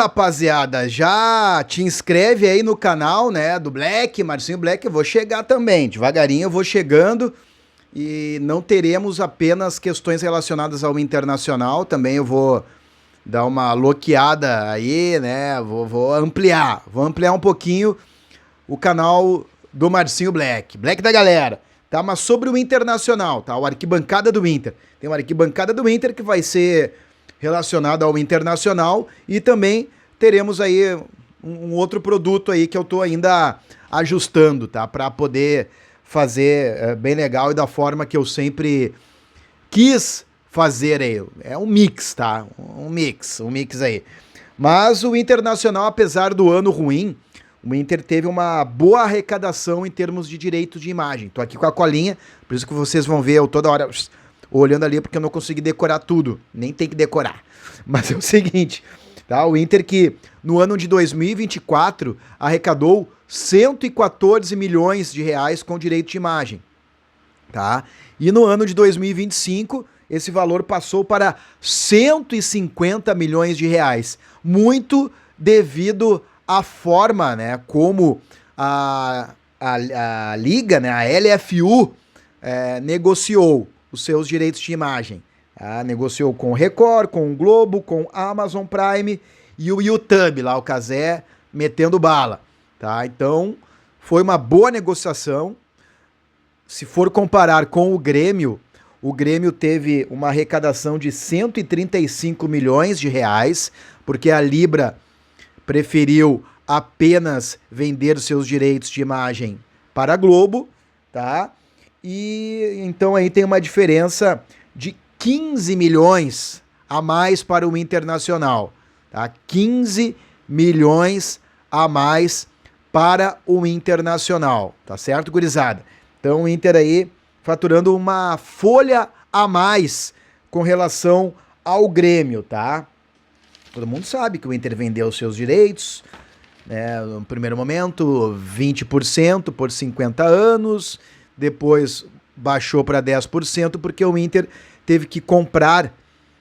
Rapaziada, já te inscreve aí no canal, né, do Black, Marcinho Black. Eu vou chegar também, devagarinho eu vou chegando. E não teremos apenas questões relacionadas ao internacional, também eu vou dar uma loqueada aí, né, vou ampliar um pouquinho o canal do Marcinho Black, Black da galera, tá? Mas sobre o internacional, tá? O Arquibancada do Inter. Tem uma Arquibancada do Inter que vai ser relacionado ao internacional e também teremos aí um outro produto aí que eu tô ainda ajustando, tá? Pra poder fazer bem legal e da forma que eu sempre quis fazer aí. É um mix, tá? Um mix aí. Mas o Internacional, apesar do ano ruim, o Inter teve uma boa arrecadação em termos de direito de imagem. Tô aqui com a colinha, por isso que vocês vão ver eu toda hora olhando ali, porque eu não consegui decorar tudo. Nem tem que decorar. Mas é o seguinte, tá? O Inter que no ano de 2024 arrecadou 114 milhões de reais com direito de imagem, tá? E no ano de 2025 esse valor passou para 150 milhões de reais, muito devido à forma, né, como a Liga, né, a LFU, negociou os seus direitos de imagem. Tá? Negociou com o Record, com o Globo, com a Amazon Prime e o YouTube, lá o Cazé metendo bala. Tá? Então, foi uma boa negociação. Se for comparar com o Grêmio teve uma arrecadação de 135 milhões de reais, porque a Libra preferiu apenas vender seus direitos de imagem para a Globo, tá? E então aí tem uma diferença de 15 milhões a mais para o Internacional, tá? 15 milhões a mais para o Internacional, tá certo, gurizada? Então o Inter aí faturando uma folha a mais com relação ao Grêmio, tá? Todo mundo sabe que o Inter vendeu os seus direitos, né, no primeiro momento 20% por 50 anos, depois baixou para 10% porque o Inter teve que comprar,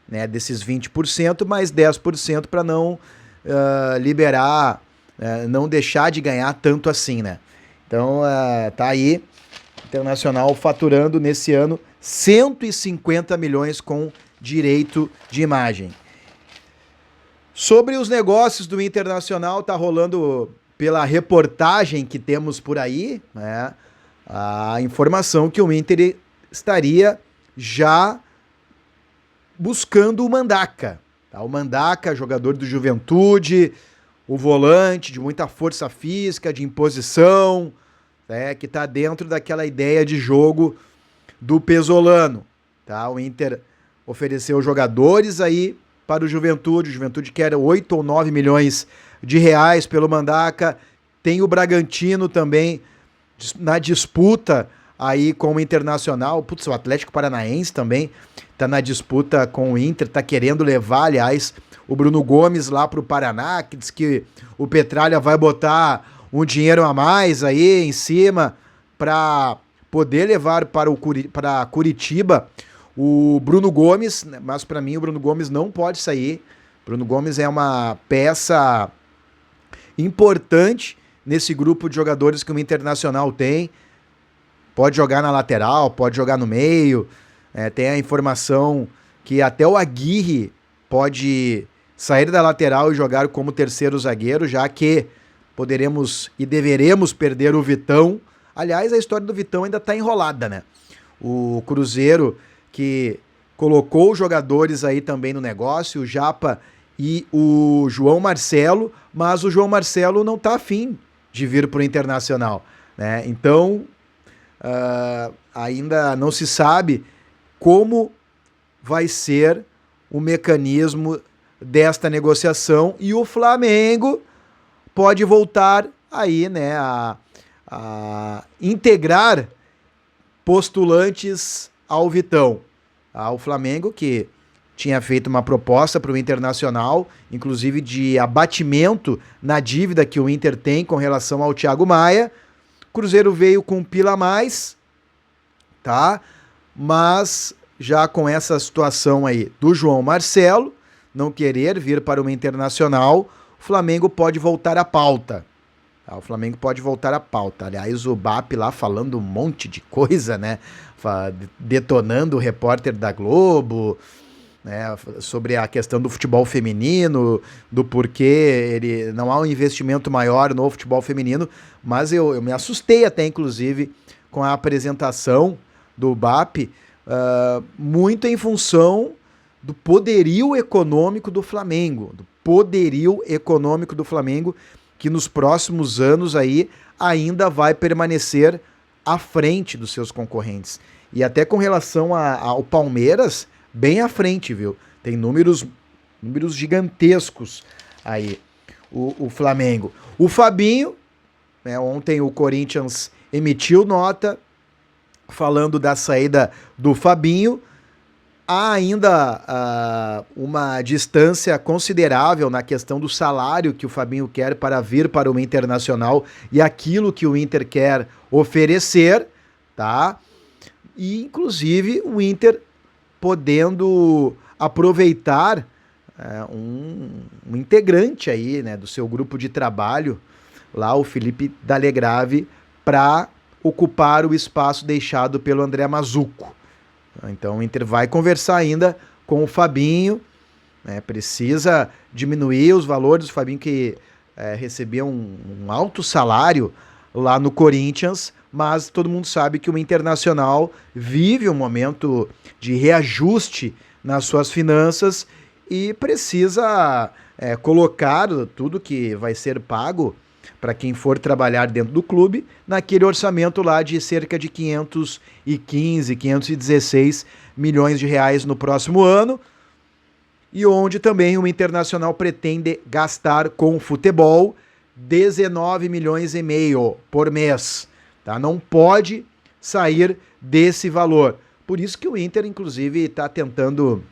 né, desses 20%, mais 10% para não liberar, não deixar de ganhar tanto assim, né? Então tá aí, Internacional faturando nesse ano 150 milhões com direito de imagem. Sobre os negócios do Internacional, tá rolando pela reportagem que temos por aí, né, a informação que o Inter estaria já buscando o Mandaca. Tá? O Mandaca, jogador do Juventude, o volante de muita força física, de imposição, né, que está dentro daquela ideia de jogo do Pesolano. Tá? O Inter ofereceu jogadores aí para o Juventude quer 8 ou 9 milhões de reais pelo Mandaca. Tem o Bragantino também na disputa aí com o Internacional. Putz, o Atlético Paranaense também tá na disputa com o Inter, tá querendo levar, aliás, o Bruno Gomes lá pro Paraná, que diz que o Petralha vai botar um dinheiro a mais aí em cima para poder levar para Curitiba o Bruno Gomes, mas para mim o Bruno Gomes não pode sair. Bruno Gomes é uma peça importante nesse grupo de jogadores que o Internacional tem. Pode jogar na lateral, pode jogar no meio. Tem a informação que até o Aguirre pode sair da lateral e jogar como terceiro zagueiro, já que poderemos e deveremos perder o Vitão. Aliás, a história do Vitão ainda está enrolada, né? O Cruzeiro que colocou jogadores aí também no negócio, o Japa e o João Marcelo, mas o João Marcelo não tá afim de vir para o Internacional, né? Então, ainda não se sabe como vai ser o mecanismo desta negociação e o Flamengo pode voltar aí, né, a integrar postulantes ao Vitão. O Flamengo que tinha feito uma proposta para o Internacional, inclusive de abatimento na dívida que o Inter tem com relação ao Thiago Maia. Cruzeiro veio com um pila a mais, tá? Mas já com essa situação aí do João Marcelo não querer vir para uma Internacional, o Flamengo pode voltar à pauta. Tá? O Flamengo pode voltar à pauta. Aliás, o BAP lá falando um monte de coisa, né? Detonando o repórter da Globo, né? Sobre a questão do futebol feminino, do porquê ele não há um investimento maior no futebol feminino, mas eu me assustei até, inclusive, com a apresentação do BAP, muito em função do poderio econômico do Flamengo, que nos próximos anos aí ainda vai permanecer à frente dos seus concorrentes. E até com relação ao Palmeiras, bem à frente, viu? Tem números gigantescos aí, o Flamengo. O Fabinho, né, ontem o Corinthians emitiu nota falando da saída do Fabinho. Há ainda uma distância considerável na questão do salário que o Fabinho quer para vir para o Internacional e aquilo que o Inter quer oferecer, tá? E, inclusive, o Inter podendo aproveitar um integrante aí, né, do seu grupo de trabalho, lá o Felipe Dallegrave, para ocupar o espaço deixado pelo André Mazzucco. Então o Inter vai conversar ainda com o Fabinho, né, precisa diminuir os valores do Fabinho, que recebia um alto salário lá no Corinthians, mas todo mundo sabe que o Internacional vive um momento de reajuste nas suas finanças e precisa colocar tudo que vai ser pago para quem for trabalhar dentro do clube, naquele orçamento lá de cerca de 516 milhões de reais no próximo ano, e onde também o Internacional pretende gastar com futebol 19 milhões e meio por mês. Tá? Não pode sair desse valor. Por isso que o Inter, inclusive, está tentando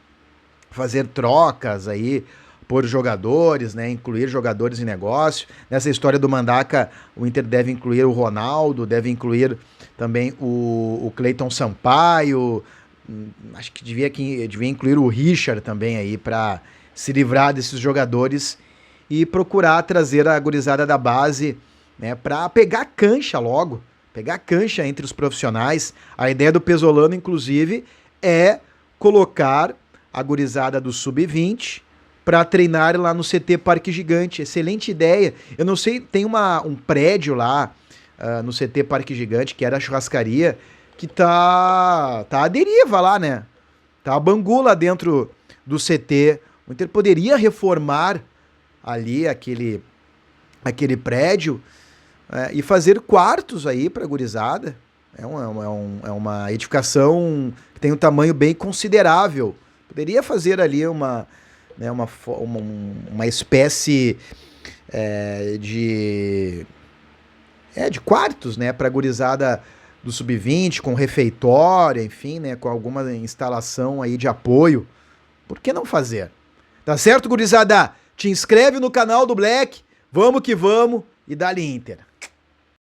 fazer trocas aí por jogadores, né, incluir jogadores em negócio. Nessa história do Mandaca, o Inter deve incluir o Ronaldo, deve incluir também o Cleiton Sampaio, acho que devia incluir o Richard também aí, para se livrar desses jogadores e procurar trazer a gurizada da base, né, para pegar cancha logo, pegar cancha entre os profissionais. A ideia do Pesolano, inclusive, é colocar a gurizada do Sub-20 para treinar lá no CT Parque Gigante. Excelente ideia. Eu não sei, tem um prédio lá no CT Parque Gigante, que era a churrascaria, que tá à deriva lá, né? Tá a bangu lá dentro do CT. O Inter poderia reformar ali aquele prédio e fazer quartos aí para gurizada. É uma edificação que tem um tamanho bem considerável. Poderia fazer ali uma espécie de quartos, né, para a gurizada do Sub-20, com refeitório, enfim, né, com alguma instalação aí de apoio. Por que não fazer? Tá certo, gurizada? Te inscreve no canal do Black, vamos que vamos, e dá-lhe Inter.